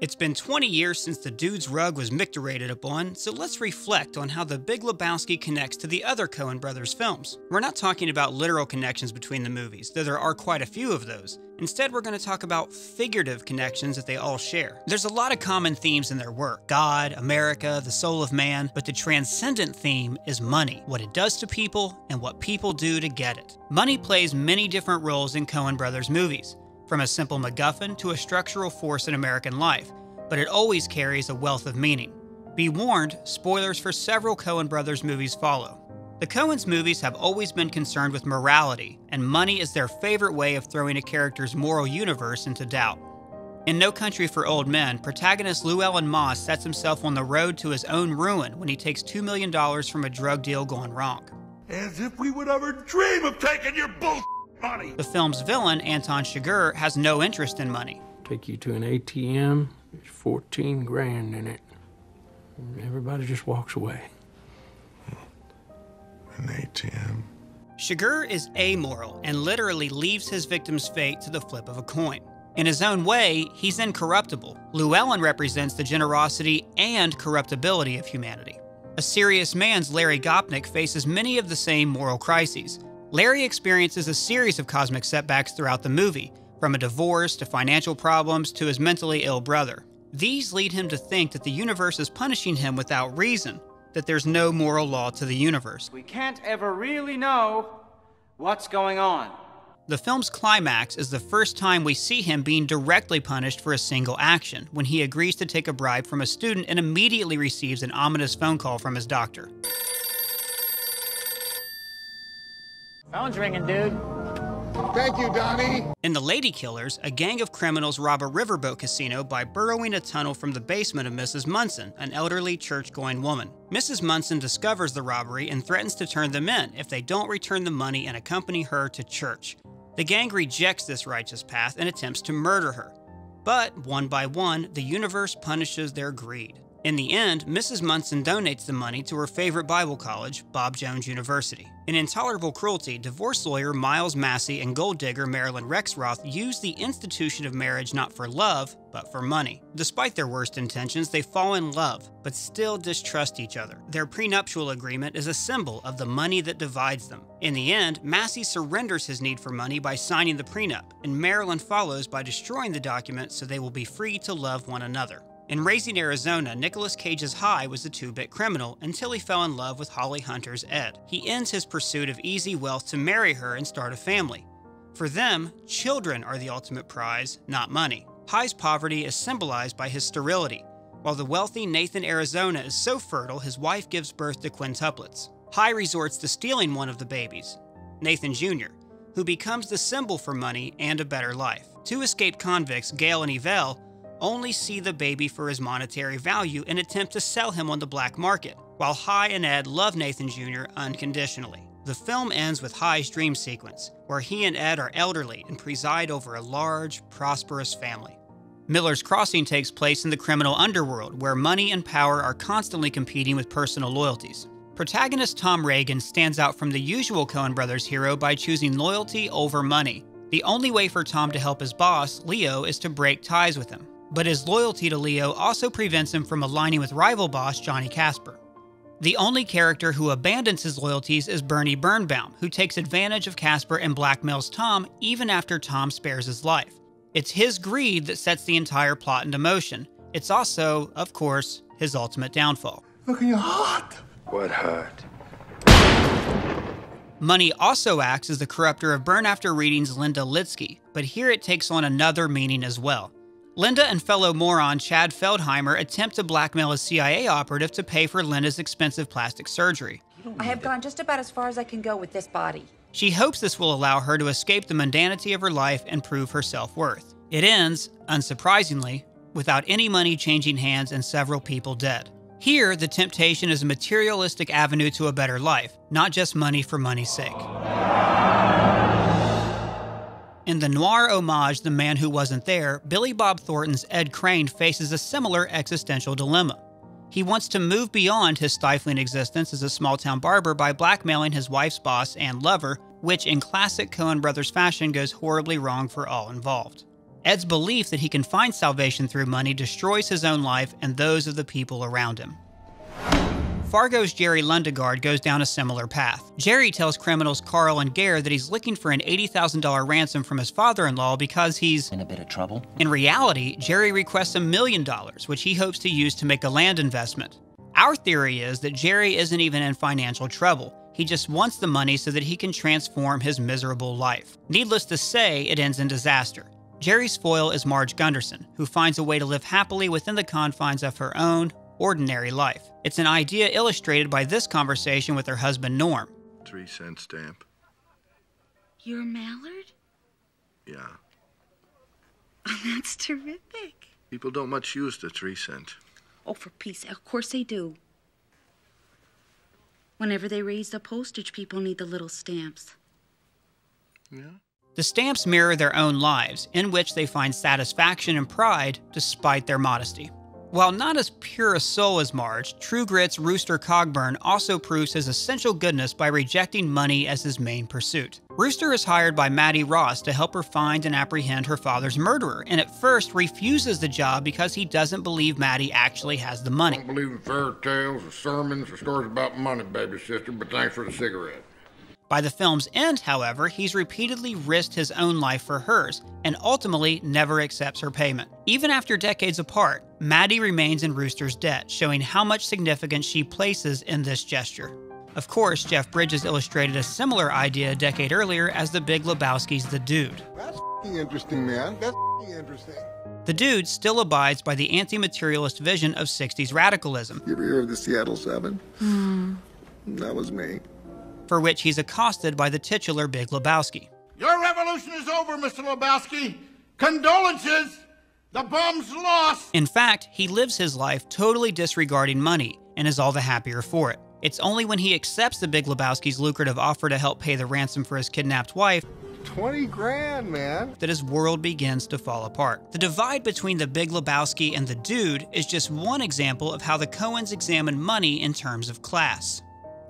It's been 20 years since the dude's rug was micturated upon, so let's reflect on how The Big Lebowski connects to the other Coen Brothers films. We're not talking about literal connections between the movies, though there are quite a few of those. Instead, we're going to talk about figurative connections that they all share. There's a lot of common themes in their work: God, America, the soul of man, but the transcendent theme is money, what it does to people, and what people do to get it. Money plays many different roles in Coen Brothers movies, from a simple MacGuffin to a structural force in American life, but it always carries a wealth of meaning. Be warned, spoilers for several Coen Brothers movies follow. The Coens movies have always been concerned with morality, and money is their favorite way of throwing a character's moral universe into doubt. In No Country for Old Men, protagonist Llewellyn Moss sets himself on the road to his own ruin when he takes $2 million from a drug deal gone wrong. As if we would ever dream of taking your bull money! The film's villain, Anton Chigurh, has no interest in money. Take you to an ATM, there's 14 grand in it. And everybody just walks away. An ATM? Chigurh is amoral and literally leaves his victim's fate to the flip of a coin. In his own way, he's incorruptible. Llewellyn represents the generosity and corruptibility of humanity. A Serious Man's Larry Gopnik faces many of the same moral crises. Larry experiences a series of cosmic setbacks throughout the movie, from a divorce to financial problems to his mentally ill brother. These lead him to think that the universe is punishing him without reason, that there's no moral law to the universe. We can't ever really know what's going on. The film's climax is the first time we see him being directly punished for a single action, when he agrees to take a bribe from a student and immediately receives an ominous phone call from his doctor. Phone's ringing, dude. Thank you, Donnie. In The Lady Killers, a gang of criminals rob a riverboat casino by burrowing a tunnel from the basement of Mrs. Munson, an elderly church-going woman. Mrs. Munson discovers the robbery and threatens to turn them in if they don't return the money and accompany her to church. The gang rejects this righteous path and attempts to murder her. But, one by one, the universe punishes their greed. In the end, Mrs. Munson donates the money to her favorite Bible college, Bob Jones University. In Intolerable Cruelty, divorce lawyer Miles Massey and gold digger Marilyn Rexroth use the institution of marriage not for love, but for money. Despite their worst intentions, they fall in love, but still distrust each other. Their prenuptial agreement is a symbol of the money that divides them. In the end, Massey surrenders his need for money by signing the prenup, and Marilyn follows by destroying the document so they will be free to love one another. In Raising Arizona, Nicolas Cage's High was a two-bit criminal until he fell in love with Holly Hunter's Ed. He ends his pursuit of easy wealth to marry her and start a family. For them, children are the ultimate prize, not money. High's poverty is symbolized by his sterility, while the wealthy Nathan Arizona is so fertile his wife gives birth to quintuplets. High resorts to stealing one of the babies, Nathan Jr., who becomes the symbol for money and a better life. Two escaped convicts, Gail and Yvel, only see the baby for his monetary value and attempt to sell him on the black market, while High and Ed love Nathan Jr. unconditionally. The film ends with High's dream sequence, where he and Ed are elderly and preside over a large, prosperous family. Miller's Crossing takes place in the criminal underworld, where money and power are constantly competing with personal loyalties. Protagonist Tom Reagan stands out from the usual Coen Brothers hero by choosing loyalty over money. The only way for Tom to help his boss, Leo, is to break ties with him. But his loyalty to Leo also prevents him from aligning with rival boss Johnny Casper. The only character who abandons his loyalties is Bernie Birnbaum, who takes advantage of Casper and blackmails Tom even after Tom spares his life. It's his greed that sets the entire plot into motion. It's also, of course, his ultimate downfall. Look at your heart. What hurt? Money also acts as the corrupter of Burn After Reading's Linda Litsky, but here it takes on another meaning as well. Linda and fellow moron Chad Feldheimer attempt to blackmail a CIA operative to pay for Linda's expensive plastic surgery. I have gone just about as far as I can go with this body. She hopes this will allow her to escape the mundanity of her life and prove her self-worth. It ends, unsurprisingly, without any money changing hands and several people dead. Here, the temptation is a materialistic avenue to a better life, not just money for money's sake. In the noir homage The Man Who Wasn't There, Billy Bob Thornton's Ed Crane faces a similar existential dilemma. He wants to move beyond his stifling existence as a small-town barber by blackmailing his wife's boss and lover, which in classic Coen Brothers fashion goes horribly wrong for all involved. Ed's belief that he can find salvation through money destroys his own life and those of the people around him. Fargo's Jerry Lundegaard goes down a similar path. Jerry tells criminals Carl and Gare that he's looking for an $80,000 ransom from his father-in-law because he's in a bit of trouble. In reality, Jerry requests $1 million, which he hopes to use to make a land investment. Our theory is that Jerry isn't even in financial trouble. He just wants the money so that he can transform his miserable life. Needless to say, it ends in disaster. Jerry's foil is Marge Gunderson, who finds a way to live happily within the confines of her own ordinary life. It's an idea illustrated by this conversation with her husband Norm. 3-cent stamp. You're a mallard? Yeah. Oh, that's terrific. People don't much use the 3-cent. Oh, for peace, of course they do. Whenever they raise the postage, people need the little stamps. Yeah. The stamps mirror their own lives, in which they find satisfaction and pride despite their modesty. While not as pure a soul as Marge, True Grit's Rooster Cogburn also proves his essential goodness by rejecting money as his main pursuit. Rooster is hired by Maddie Ross to help her find and apprehend her father's murderer, and at first refuses the job because he doesn't believe Maddie actually has the money. I don't believe in fairy tales or sermons or stories about money, baby sister, but thanks for the cigarette. By the film's end, however, he's repeatedly risked his own life for hers, and ultimately never accepts her payment. Even after decades apart, Maddie remains in Rooster's debt, showing how much significance she places in this gesture. Of course, Jeff Bridges illustrated a similar idea a decade earlier as The Big Lebowski's The Dude. That's interesting, man. That's interesting. The Dude still abides by the anti-materialist vision of 60s radicalism. You ever hear of the Seattle 7? That was me. For which he's accosted by the titular Big Lebowski. Your revolution is over, Mr. Lebowski. Condolences. The bomb's lost. In fact, he lives his life totally disregarding money and is all the happier for it. It's only when he accepts the Big Lebowski's lucrative offer to help pay the ransom for his kidnapped wife 20 grand, man. that his world begins to fall apart. The divide between the Big Lebowski and the Dude is just one example of how the Coens examine money in terms of class.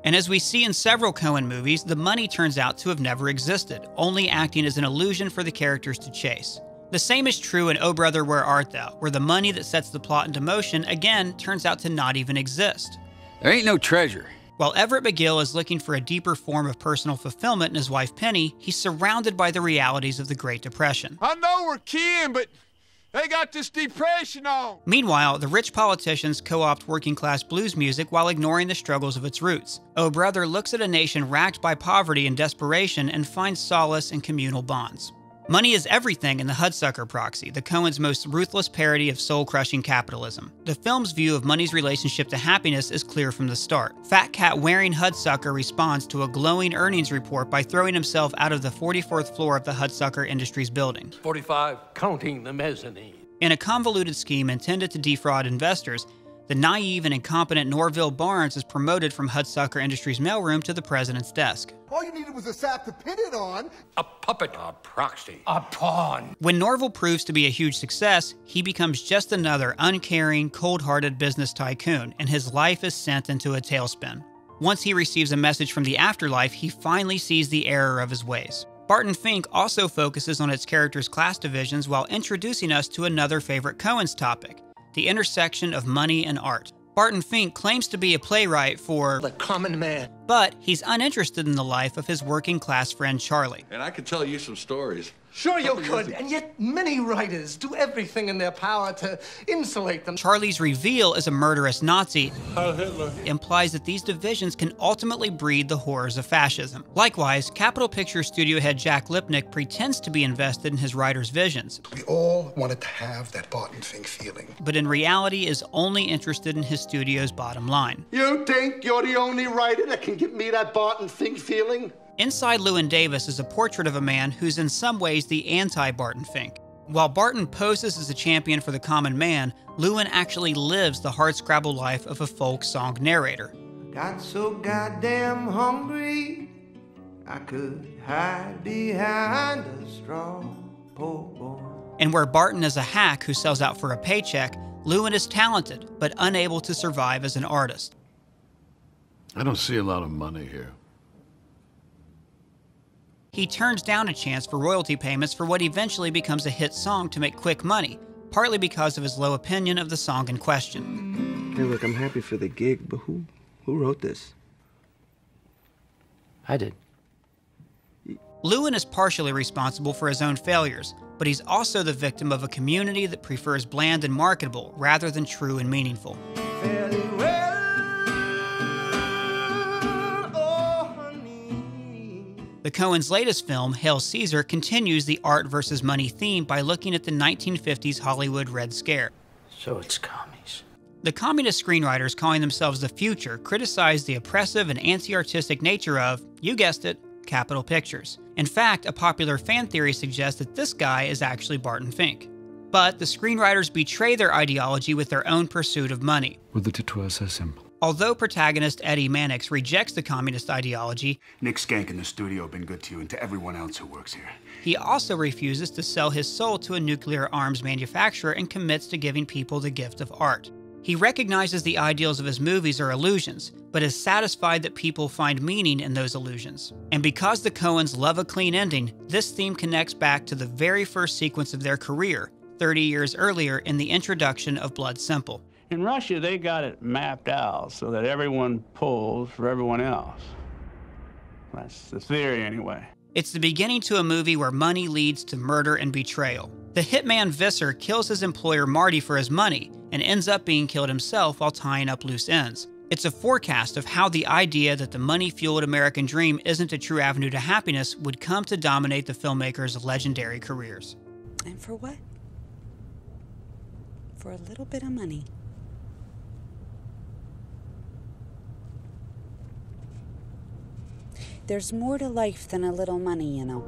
And as we see in several Coen movies, the money turns out to have never existed, only acting as an illusion for the characters to chase. The same is true in Oh Brother, Where Art Thou, where the money that sets the plot into motion again turns out to not even exist. There ain't no treasure. While Everett McGill is looking for a deeper form of personal fulfillment in his wife Penny, he's surrounded by the realities of the Great Depression. I know we're kin, but they got this depression on. Meanwhile, the rich politicians co-opt working-class blues music while ignoring the struggles of its roots. Oh Brother looks at a nation racked by poverty and desperation and finds solace in communal bonds. Money is everything in The Hudsucker Proxy, the Coens' most ruthless parody of soul-crushing capitalism. The film's view of money's relationship to happiness is clear from the start. Fat Cat wearing Hudsucker responds to a glowing earnings report by throwing himself out of the 44th floor of the Hudsucker Industries building. 45, counting the mezzanine. In a convoluted scheme intended to defraud investors, the naive and incompetent Norville Barnes is promoted from Hudsucker Industries' mailroom to the president's desk. All you needed was a sap to pin it on. A puppet. A proxy. A pawn. When Norville proves to be a huge success, he becomes just another uncaring, cold-hearted business tycoon, and his life is sent into a tailspin. Once he receives a message from the afterlife, he finally sees the error of his ways. Barton Fink also focuses on its characters' class divisions while introducing us to another favorite Coen's topic, the intersection of money and art. Barton Fink claims to be a playwright for The common man. but he's uninterested in the life of his working-class friend Charlie. And I could tell you some stories. Sure you could, and yet many writers do everything in their power to insulate them. Charlie's reveal as a murderous Nazi Heil Hitler. implies that these divisions can ultimately breed the horrors of fascism. Likewise, Capitol Pictures studio head Jack Lipnick pretends to be invested in his writer's visions, We all wanted to have that Barton Fink feeling. but in reality is only interested in his studio's bottom line. You think you're the only writer that can give me that Barton Fink feeling? Inside Llewyn Davis is a portrait of a man who's in some ways the anti-Barton Fink. While Barton poses as a champion for the common man, Llewyn actually lives the hardscrabble life of a folk song narrator. Got so goddamn hungry, I could hide behind a straw, poor boy. And where Barton is a hack who sells out for a paycheck, Llewyn is talented, but unable to survive as an artist. I don't see a lot of money here. He turns down a chance for royalty payments for what eventually becomes a hit song to make quick money, partly because of his low opinion of the song in question. Hey, look, I'm happy for the gig, but who wrote this? I did. Lewin is partially responsible for his own failures, but he's also the victim of a community that prefers bland and marketable rather than true and meaningful. The Coens' latest film, Hail Caesar, continues the art versus money theme by looking at the 1950s Hollywood Red Scare. So it's commies. The communist screenwriters calling themselves the future criticize the oppressive and anti-artistic nature of, you guessed it, Capitol Pictures. In fact, a popular fan theory suggests that this guy is actually Barton Fink. But the screenwriters betray their ideology with their own pursuit of money. Well, the tutor is so simple. Although protagonist Eddie Mannix rejects the communist ideology, Nick Skank in the studio been good to you and to everyone else who works here. he also refuses to sell his soul to a nuclear arms manufacturer and commits to giving people the gift of art. He recognizes the ideals of his movies are illusions, but is satisfied that people find meaning in those illusions. And because the Coens love a clean ending, this theme connects back to the very first sequence of their career, 30 years earlier in the introduction of Blood Simple. In Russia, they got it mapped out so that everyone pulls for everyone else. That's the theory, anyway. It's the beginning to a movie where money leads to murder and betrayal. The hitman Visser kills his employer Marty for his money and ends up being killed himself while tying up loose ends. It's a forecast of how the idea that the money-fueled American dream isn't a true avenue to happiness would come to dominate the filmmakers' legendary careers. And for what? For a little bit of money. There's more to life than a little money, you know.